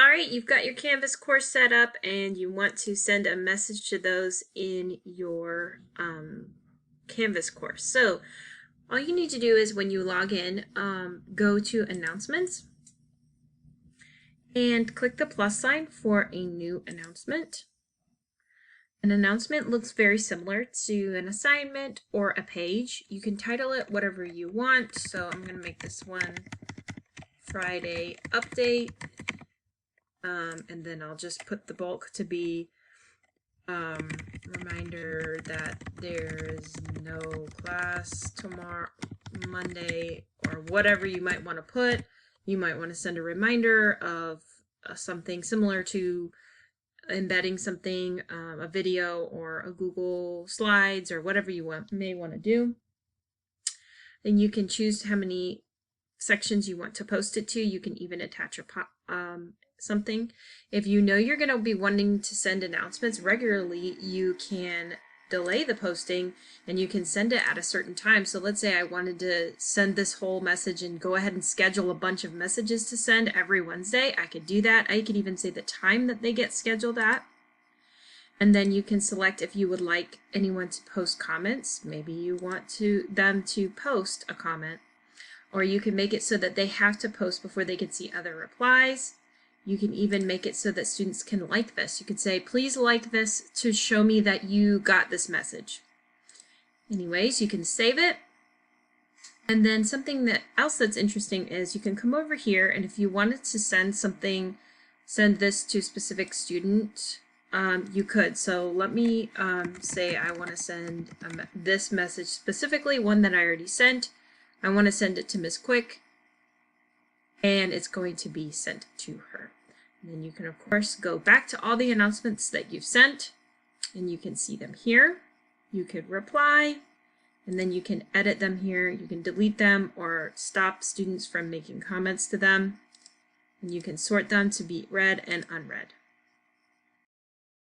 All right, you've got your Canvas course set up and you want to send a message to those in your Canvas course. So all you need to do is when you log in, go to announcements and click the plus sign for a new announcement. An announcement looks very similar to an assignment or a page. You can title it whatever you want. So I'm going to make this one Friday update. And then I'll just put the bulk to be reminder that there's no class tomorrow, Monday, or whatever you might want to put. You might want to send a reminder of something similar to embedding something, a video or a Google Slides or whatever you may want to do. Then you can choose how many sections you want to post it to. You can even attach a something. If you know you're going to be wanting to send announcements regularly, you can delay the posting and you can send it at a certain time. So let's say I wanted to send this whole message and go ahead and schedule a bunch of messages to send every Wednesday. I could do that. I could even say the time that they get scheduled at. And then you can select if you would like anyone to post comments. Maybe you want them to post a comment. Or you can make it so that they have to post before they can see other replies. You can even make it so that students can like this. You could say, please like this to show me that you got this message. Anyways, you can save it. And then something else that's interesting is you can come over here, and if you wanted to send this to a specific student, you could. So let me say I want to send this message specifically, one that I already sent. I want to send it to Miss Quick, and it's going to be sent to her. And then you can, of course, go back to all the announcements that you've sent, and you can see them here. You could reply, and then you can edit them here. You can delete them or stop students from making comments to them, and you can sort them to be read and unread.